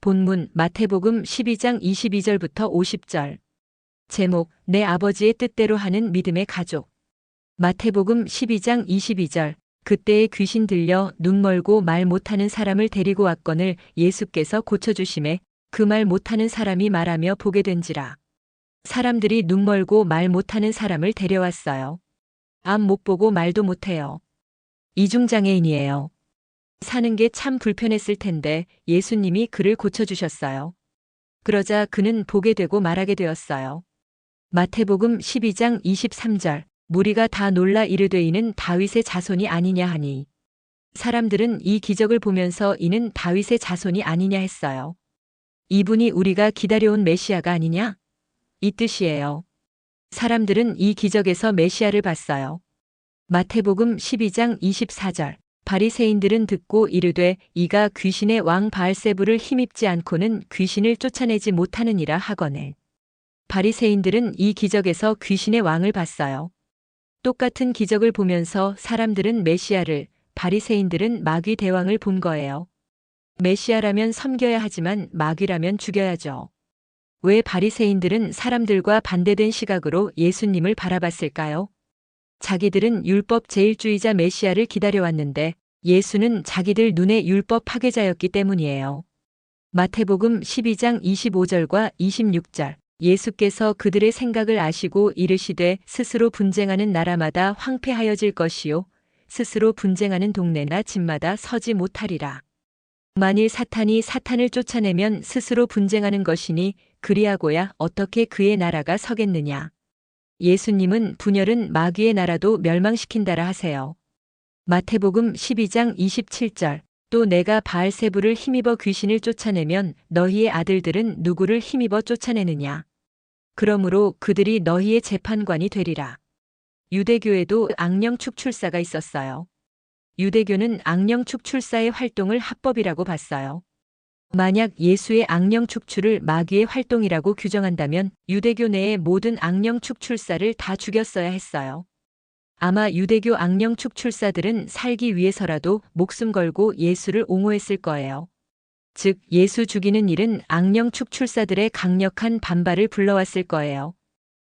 본문 마태복음 12장 22절부터 50절. 제목 내 아버지의 뜻대로 하는 믿음의 가족. 마태복음 12장 22절. 그때에 귀신 들려 눈 멀고 말 못하는 사람을 데리고 왔거늘 예수께서 고쳐주심에 그 말 못하는 사람이 말하며 보게 된지라. 사람들이 눈 멀고 말 못하는 사람을 데려왔어요. 앞 못 보고 말도 못해요. 이중장애인이에요. 사는 게 참 불편했을 텐데 예수님이 그를 고쳐주셨어요. 그러자 그는 보게 되고 말하게 되었어요. 마태복음 12장 23절. 무리가 다 놀라 이르되 이는 다윗의 자손이 아니냐 하니. 사람들은 이 기적을 보면서 이는 다윗의 자손이 아니냐 했어요. 이분이 우리가 기다려온 메시아가 아니냐? 이 뜻이에요. 사람들은 이 기적에서 메시아를 봤어요. 마태복음 12장 24절. 바리새인들은 듣고 이르되 이가 귀신의 왕 바알세불을 힘입지 않고는 귀신을 쫓아내지 못하느니라 하거늘. 바리새인들은 이 기적에서 귀신의 왕을 봤어요. 똑같은 기적을 보면서 사람들은 메시아를, 바리새인들은 마귀 대왕을 본 거예요. 메시아라면 섬겨야 하지만 마귀라면 죽여야죠. 왜 바리새인들은 사람들과 반대된 시각으로 예수님을 바라봤을까요? 자기들은 율법 제일주의자 메시아를 기다려왔는데 예수는 자기들 눈의 율법 파괴자였기 때문이에요. 마태복음 12장 25절과 26절. 예수께서 그들의 생각을 아시고 이르시되 스스로 분쟁하는 나라마다 황폐하여질 것이요 스스로 분쟁하는 동네나 집마다 서지 못하리라. 만일 사탄이 사탄을 쫓아내면 스스로 분쟁하는 것이니 그리하고야 어떻게 그의 나라가 서겠느냐. 예수님은 분열은 마귀의 나라도 멸망시킨다라 하세요. 마태복음 12장 27절. 또 내가 바알세불을 힘입어 귀신을 쫓아내면 너희의 아들들은 누구를 힘입어 쫓아내느냐. 그러므로 그들이 너희의 재판관이 되리라. 유대교에도 악령 축출사가 있었어요. 유대교는 악령 축출사의 활동을 합법이라고 봤어요. 만약 예수의 악령 축출을 마귀의 활동이라고 규정한다면 유대교 내의 모든 악령 축출사를 다 죽였어야 했어요. 아마 유대교 악령 축출사들은 살기 위해서라도 목숨 걸고 예수를 옹호했을 거예요. 즉 예수 죽이는 일은 악령 축출사들의 강력한 반발을 불러왔을 거예요.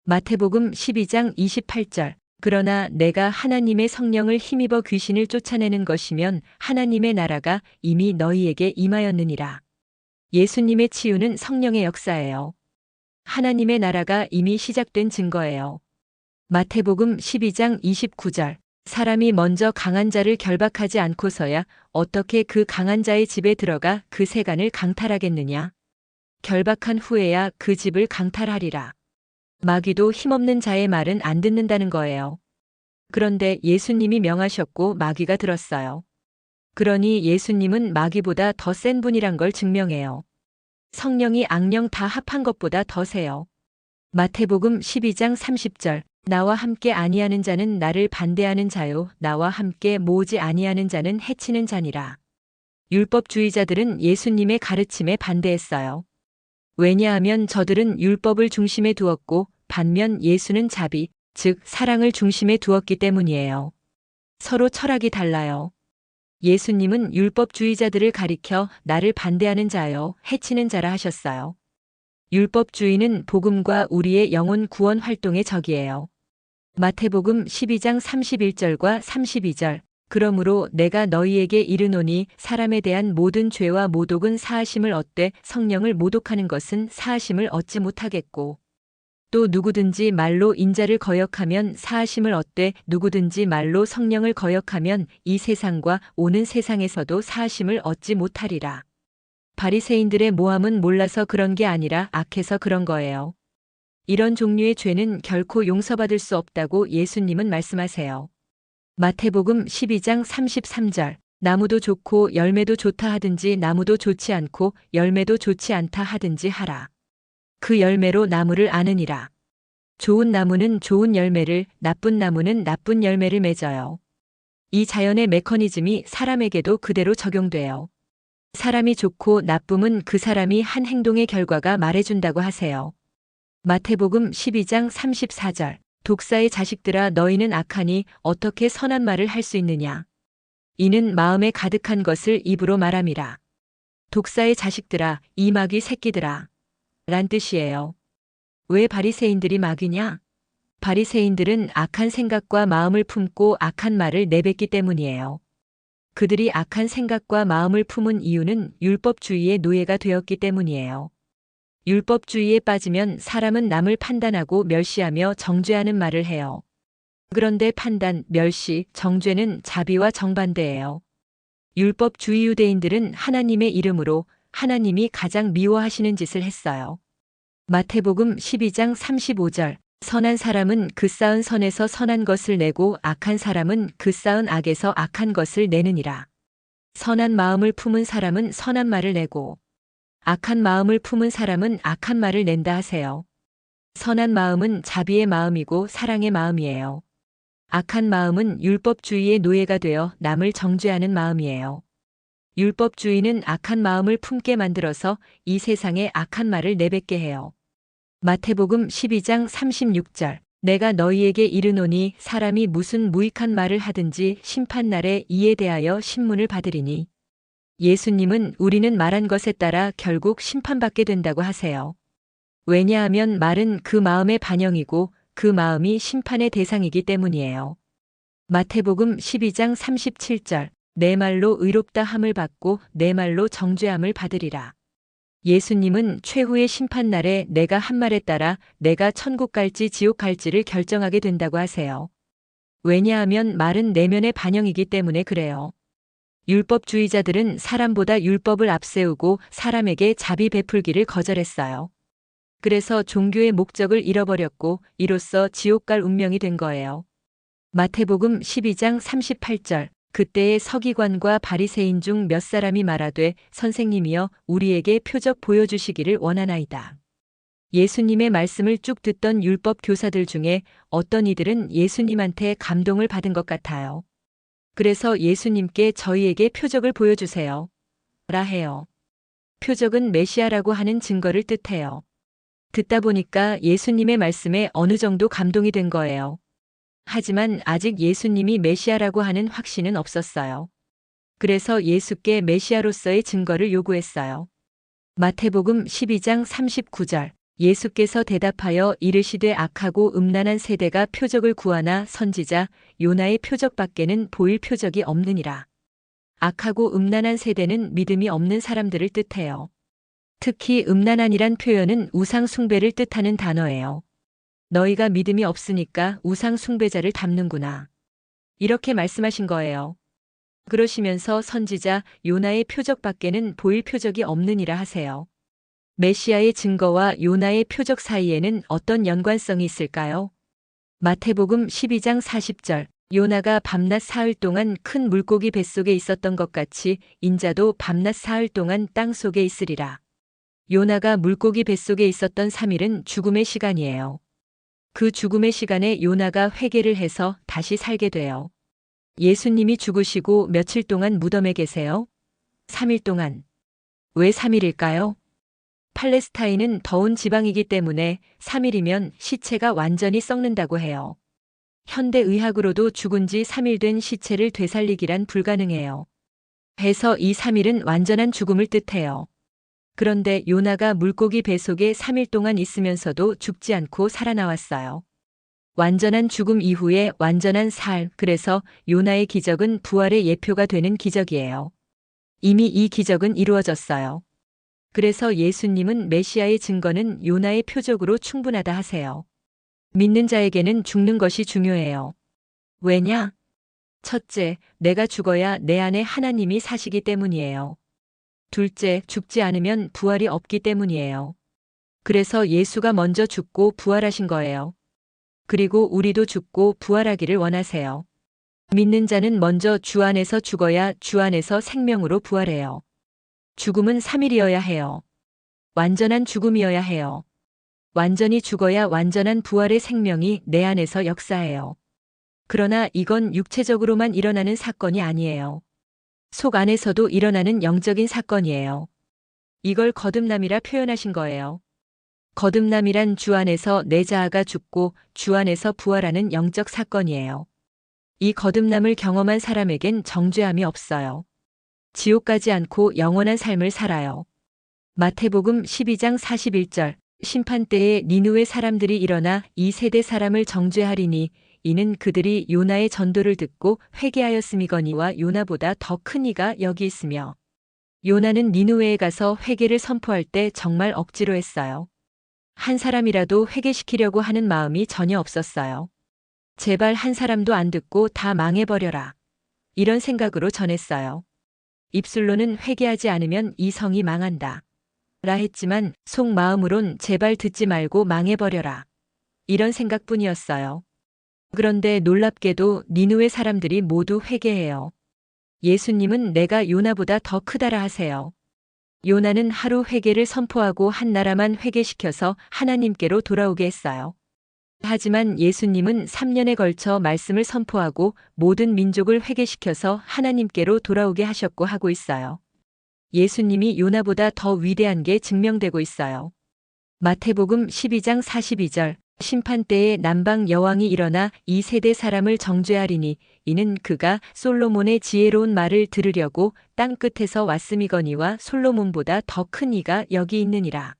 마태복음 12장 28절. 그러나 내가 하나님의 성령을 힘입어 귀신을 쫓아내는 것이면 하나님의 나라가 이미 너희에게 임하였느니라. 예수님의 치유는 성령의 역사예요. 하나님의 나라가 이미 시작된 증거예요. 마태복음 12장 29절. 사람이 먼저 강한 자를 결박하지 않고서야 어떻게 그 강한 자의 집에 들어가 그 세간을 강탈하겠느냐. 결박한 후에야 그 집을 강탈하리라. 마귀도 힘없는 자의 말은 안 듣는다는 거예요. 그런데 예수님이 명하셨고 마귀가 들었어요. 그러니 예수님은 마귀보다 더 센 분이란 걸 증명해요. 성령이 악령 다 합한 것보다 더 세요. 마태복음 12장 30절. 나와 함께 아니하는 자는 나를 반대하는 자요 나와 함께 모으지 아니하는 자는 해치는 자니라. 율법주의자들은 예수님의 가르침에 반대했어요. 왜냐하면 저들은 율법을 중심에 두었고 반면 예수는 자비, 즉 사랑을 중심에 두었기 때문이에요. 서로 철학이 달라요. 예수님은 율법주의자들을 가리켜 나를 반대하는 자요, 해치는 자라 하셨어요. 율법주의는 복음과 우리의 영혼 구원 활동의 적이에요. 마태복음 12장 31절과 32절. 그러므로 내가 너희에게 이르노니 사람에 대한 모든 죄와 모독은 사하심을 얻되 성령을 모독하는 것은 사하심을 얻지 못하겠고 또 누구든지 말로 인자를 거역하면 사하심을 얻되 누구든지 말로 성령을 거역하면 이 세상과 오는 세상에서도 사하심을 얻지 못하리라. 바리새인들의 모함은 몰라서 그런 게 아니라 악해서 그런 거예요. 이런 종류의 죄는 결코 용서받을 수 없다고 예수님은 말씀하세요. 마태복음 12장 33절. 나무도 좋고 열매도 좋다 하든지 나무도 좋지 않고 열매도 좋지 않다 하든지 하라. 그 열매로 나무를 아느니라. 좋은 나무는 좋은 열매를, 나쁜 나무는 나쁜 열매를 맺어요. 이 자연의 메커니즘이 사람에게도 그대로 적용돼요. 사람이 좋고 나쁨은 그 사람이 한 행동의 결과가 말해준다고 하세요. 마태복음 12장 34절. 독사의 자식들아 너희는 악하니 어떻게 선한 말을 할 수 있느냐. 이는 마음에 가득한 것을 입으로 말함이라. 독사의 자식들아, 이 마귀 새끼들아. 란 뜻이에요. 왜 바리새인들이 마귀냐? 바리새인들은 악한 생각과 마음을 품고 악한 말을 내뱉기 때문이에요. 그들이 악한 생각과 마음을 품은 이유는 율법주의의 노예가 되었기 때문이에요. 율법주의에 빠지면 사람은 남을 판단하고 멸시하며 정죄하는 말을 해요. 그런데 판단, 멸시, 정죄는 자비와 정반대예요. 율법주의 유대인들은 하나님의 이름으로 하나님이 가장 미워하시는 짓을 했어요. 마태복음 12장 35절. 선한 사람은 그 쌓은 선에서 선한 것을 내고 악한 사람은 그 쌓은 악에서 악한 것을 내느니라. 선한 마음을 품은 사람은 선한 말을 내고 악한 마음을 품은 사람은 악한 말을 낸다 하세요. 선한 마음은 자비의 마음이고 사랑의 마음이에요. 악한 마음은 율법주의의 노예가 되어 남을 정죄하는 마음이에요. 율법주의는 악한 마음을 품게 만들어서 이 세상에 악한 말을 내뱉게 해요. 마태복음 12장 36절. 내가 너희에게 이르노니 사람이 무슨 무익한 말을 하든지 심판날에 이에 대하여 신문을 받으리니. 예수님은 우리는 말한 것에 따라 결국 심판받게 된다고 하세요. 왜냐하면 말은 그 마음의 반영이고 그 마음이 심판의 대상이기 때문이에요. 마태복음 12장 37절. 내 말로 의롭다 함을 받고 내 말로 정죄함을 받으리라. 예수님은 최후의 심판날에 내가 한 말에 따라 내가 천국 갈지 지옥 갈지를 결정하게 된다고 하세요. 왜냐하면 말은 내면의 반영이기 때문에 그래요. 율법주의자들은 사람보다 율법을 앞세우고 사람에게 자비 베풀기를 거절했어요. 그래서 종교의 목적을 잃어버렸고 이로써 지옥 갈 운명이 된 거예요. 마태복음 12장 38절. 그때의 서기관과 바리새인 중 몇 사람이 말하되 선생님이여 우리에게 표적 보여주시기를 원하나이다. 예수님의 말씀을 쭉 듣던 율법 교사들 중에 어떤 이들은 예수님한테 감동을 받은 것 같아요. 그래서 예수님께 저희에게 표적을 보여주세요. 라 해요. 표적은 메시아라고 하는 증거를 뜻해요. 듣다 보니까 예수님의 말씀에 어느 정도 감동이 된 거예요. 하지만 아직 예수님이 메시아라고 하는 확신은 없었어요. 그래서 예수께 메시아로서의 증거를 요구했어요. 마태복음 12장 39절. 예수께서 대답하여 이르시되 악하고 음란한 세대가 표적을 구하나 선지자 요나의 표적밖에는 보일 표적이 없느니라. 악하고 음란한 세대는 믿음이 없는 사람들을 뜻해요. 특히 음란한이란 표현은 우상 숭배를 뜻하는 단어예요. 너희가 믿음이 없으니까 우상 숭배자를 닮는구나. 이렇게 말씀하신 거예요. 그러시면서 선지자 요나의 표적밖에는 보일 표적이 없느니라 하세요. 메시아의 증거와 요나의 표적 사이에는 어떤 연관성이 있을까요? 마태복음 12장 40절. 요나가 밤낮 사흘 동안 큰 물고기 뱃속에 있었던 것 같이 인자도 밤낮 사흘 동안 땅 속에 있으리라. 요나가 물고기 뱃속에 있었던 3일은 죽음의 시간이에요. 그 죽음의 시간에 요나가 회개를 해서 다시 살게 돼요. 예수님이 죽으시고 며칠 동안 무덤에 계세요? 3일 동안. 왜 3일일까요? 팔레스타인은 더운 지방이기 때문에 3일이면 시체가 완전히 썩는다고 해요. 현대 의학으로도 죽은 지 3일 된 시체를 되살리기란 불가능해요. 해서 이 3일은 완전한 죽음을 뜻해요. 그런데 요나가 물고기 배 속에 3일 동안 있으면서도 죽지 않고 살아나왔어요. 완전한 죽음 이후에 완전한 삶, 그래서 요나의 기적은 부활의 예표가 되는 기적이에요. 이미 이 기적은 이루어졌어요. 그래서 예수님은 메시아의 증거는 요나의 표적으로 충분하다 하세요. 믿는 자에게는 죽는 것이 중요해요. 왜냐? 첫째, 내가 죽어야 내 안에 하나님이 사시기 때문이에요. 둘째, 죽지 않으면 부활이 없기 때문이에요. 그래서 예수가 먼저 죽고 부활하신 거예요. 그리고 우리도 죽고 부활하기를 원하세요. 믿는 자는 먼저 주 안에서 죽어야 주 안에서 생명으로 부활해요. 죽음은 3일이어야 해요. 완전한 죽음이어야 해요. 완전히 죽어야 완전한 부활의 생명이 내 안에서 역사해요. 그러나 이건 육체적으로만 일어나는 사건이 아니에요. 속 안에서도 일어나는 영적인 사건이에요. 이걸 거듭남이라 표현하신 거예요. 거듭남이란 주 안에서 내 자아가 죽고 주 안에서 부활하는 영적 사건이에요. 이 거듭남을 경험한 사람에겐 정죄함이 없어요. 지옥 가지 않고 영원한 삶을 살아요. 마태복음 12장 41절 심판 때에 니느웨 사람들이 일어나 이 세대 사람을 정죄하리니 이는 그들이 요나의 전도를 듣고 회개하였음이거니와 요나보다 더 큰 이가 여기 있으며 요나는 니느웨에 가서 회개를 선포할 때 정말 억지로 했어요. 한 사람이라도 회개시키려고 하는 마음이 전혀 없었어요. 제발 한 사람도 안 듣고 다 망해버려라. 이런 생각으로 전했어요. 입술로는 회개하지 않으면 이 성이 망한다. 라 했지만 속마음으론 제발 듣지 말고 망해버려라. 이런 생각뿐이었어요. 그런데 놀랍게도 니느웨 사람들이 모두 회개해요. 예수님은 내가 요나보다 더 크다라 하세요. 요나는 하루 회개를 선포하고 한 나라만 회개시켜서 하나님께로 돌아오게 했어요. 하지만 예수님은 3년에 걸쳐 말씀을 선포하고 모든 민족을 회개시켜서 하나님께로 돌아오게 하셨고 하고 있어요. 예수님이 요나보다 더 위대한 게 증명되고 있어요. 마태복음 12장 42절 심판 때에 남방 여왕이 일어나 이 세대 사람을 정죄하리니 이는 그가 솔로몬의 지혜로운 말을 들으려고 땅 끝에서 왔음이거니와 솔로몬보다 더 큰 이가 여기 있느니라.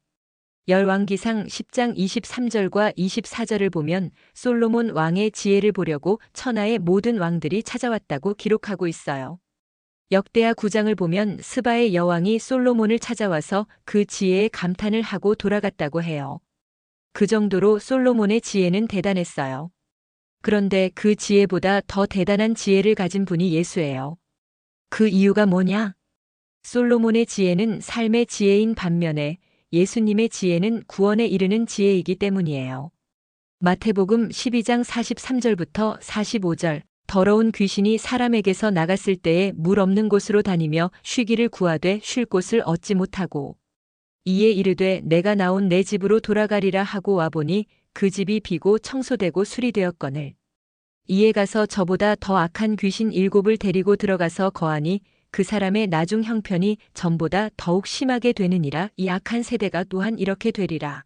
열왕기상 10장 23절과 24절을 보면 솔로몬 왕의 지혜를 보려고 천하의 모든 왕들이 찾아왔다고 기록하고 있어요. 역대하 9장을 보면 스바의 여왕이 솔로몬을 찾아와서 그 지혜에 감탄을 하고 돌아갔다고 해요. 그 정도로 솔로몬의 지혜는 대단했어요. 그런데 그 지혜보다 더 대단한 지혜를 가진 분이 예수예요. 그 이유가 뭐냐? 솔로몬의 지혜는 삶의 지혜인 반면에 예수님의 지혜는 구원에 이르는 지혜이기 때문이에요. 마태복음 12장 43절부터 45절 더러운 귀신이 사람에게서 나갔을 때에 물 없는 곳으로 다니며 쉬기를 구하되 쉴 곳을 얻지 못하고 이에 이르되 내가 나온 내 집으로 돌아가리라 하고 와보니 그 집이 비고 청소되고 수리되었거늘 이에 가서 저보다 더 악한 귀신 7을 데리고 들어가서 거하니 그 사람의 나중 형편이 전보다 더욱 심하게 되느니라. 이 악한 세대가 또한 이렇게 되리라.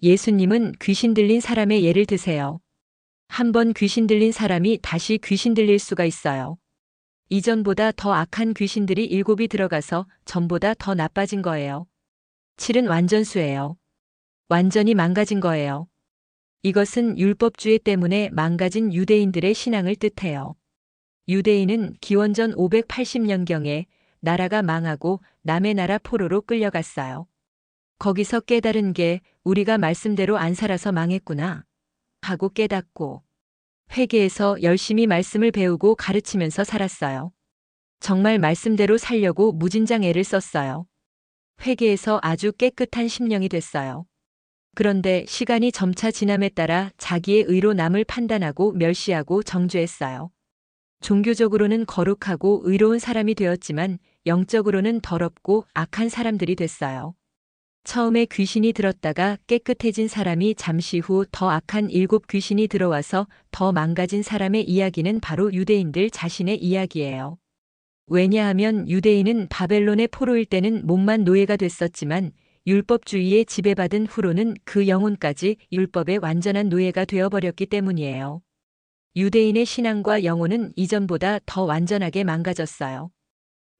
예수님은 귀신 들린 사람의 예를 드세요. 한번 귀신 들린 사람이 다시 귀신 들릴 수가 있어요. 이전보다 더 악한 귀신들이 7이 들어가서 전보다 더 나빠진 거예요. 7은 완전수예요. 완전히 망가진 거예요. 이것은 율법주의 때문에 망가진 유대인들의 신앙을 뜻해요. 유대인은 기원전 580년경에 나라가 망하고 남의 나라 포로로 끌려갔어요. 거기서 깨달은 게 우리가 말씀대로 안 살아서 망했구나 하고 깨닫고 회개해서 열심히 말씀을 배우고 가르치면서 살았어요. 정말 말씀대로 살려고 무진장 애를 썼어요. 회개해서 아주 깨끗한 심령이 됐어요. 그런데 시간이 점차 지남에 따라 자기의 의로 남을 판단하고 멸시하고 정죄했어요. 종교적으로는 거룩하고 의로운 사람이 되었지만 영적으로는 더럽고 악한 사람들이 됐어요. 처음에 귀신이 들었다가 깨끗해진 사람이 잠시 후 더 악한 7 귀신이 들어와서 더 망가진 사람의 이야기는 바로 유대인들 자신의 이야기예요. 왜냐하면 유대인은 바벨론의 포로일 때는 몸만 노예가 됐었지만 율법주의에 지배받은 후로는 그 영혼까지 율법의 완전한 노예가 되어버렸기 때문이에요. 유대인의 신앙과 영혼은 이전보다 더 완전하게 망가졌어요.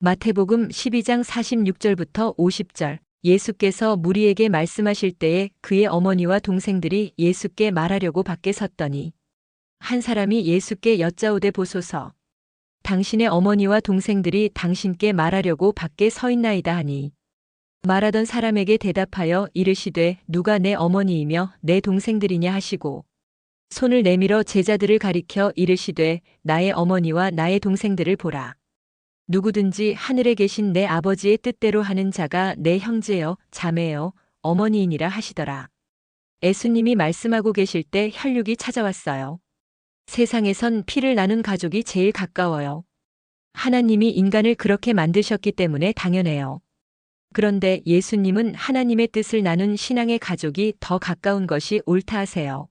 마태복음 12장 46절부터 50절 예수께서 무리에게 말씀하실 때에 그의 어머니와 동생들이 예수께 말하려고 밖에 섰더니 한 사람이 예수께 여짜오되 보소서 당신의 어머니와 동생들이 당신께 말하려고 밖에 서 있나이다 하니 말하던 사람에게 대답하여 이르시되 누가 내 어머니이며 내 동생들이냐 하시고 손을 내밀어 제자들을 가리켜 이르시되 나의 어머니와 나의 동생들을 보라. 누구든지 하늘에 계신 내 아버지의 뜻대로 하는 자가 내 형제여 자매여 어머니이니라 하시더라. 예수님이 말씀하고 계실 때 혈육이 찾아왔어요. 세상에선 피를 나눈 가족이 제일 가까워요. 하나님이 인간을 그렇게 만드셨기 때문에 당연해요. 그런데 예수님은 하나님의 뜻을 나눈 신앙의 가족이 더 가까운 것이 옳다 하세요.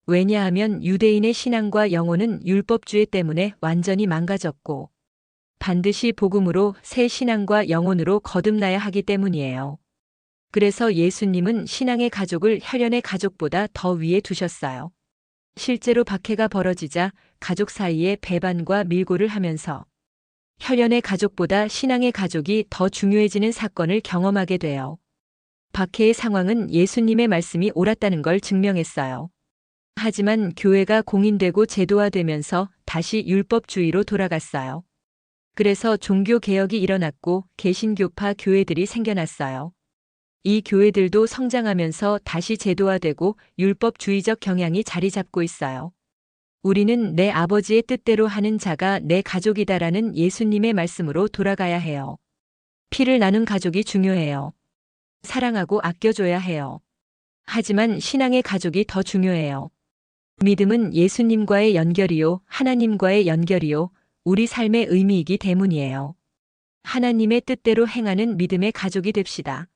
왜냐하면 유대인의 신앙과 영혼은 율법주의 때문에 완전히 망가졌고 반드시 복음으로 새 신앙과 영혼으로 거듭나야 하기 때문이에요. 그래서 예수님은 신앙의 가족을 혈연의 가족보다 더 위에 두셨어요. 실제로 박해가 벌어지자 가족 사이에 배반과 밀고를 하면서 혈연의 가족보다 신앙의 가족이 더 중요해지는 사건을 경험하게 돼요. 박해의 상황은 예수님의 말씀이 옳았다는 걸 증명했어요. 하지만 교회가 공인되고 제도화되면서 다시 율법주의로 돌아갔어요. 그래서 종교개혁이 일어났고 개신교파 교회들이 생겨났어요. 이 교회들도 성장하면서 다시 제도화되고 율법주의적 경향이 자리 잡고 있어요. 우리는 내 아버지의 뜻대로 하는 자가 내 가족이다라는 예수님의 말씀으로 돌아가야 해요. 피를 나눈 가족이 중요해요. 사랑하고 아껴줘야 해요. 하지만 신앙의 가족이 더 중요해요. 믿음은 예수님과의 연결이요, 하나님과의 연결이요, 우리 삶의 의미이기 때문이에요. 하나님의 뜻대로 행하는 믿음의 가족이 됩시다.